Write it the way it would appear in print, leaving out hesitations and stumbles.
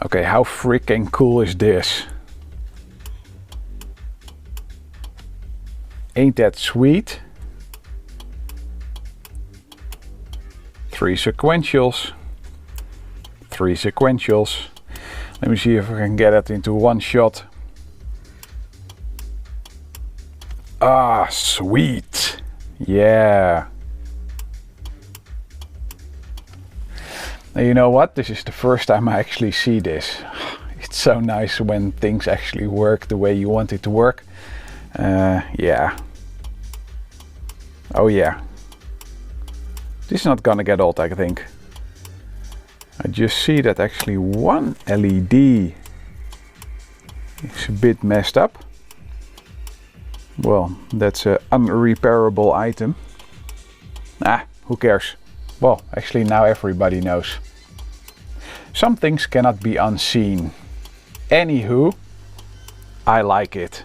Okay, how freaking cool is this? Ain't that sweet? 3 sequentials. 3 sequentials. Let me see if I can get it into one shot. Ah, sweet. Yeah. Now, you know what? This is the first time I actually see this. It's so nice when things actually work the way you want it to work. Yeah. Oh yeah. This is not gonna get old, I think. I just see that actually one LED is a bit messed up. Well, that's an unrepairable item. Ah, who cares? Well, actually now everybody knows. Some things cannot be unseen. Anywho, I like it.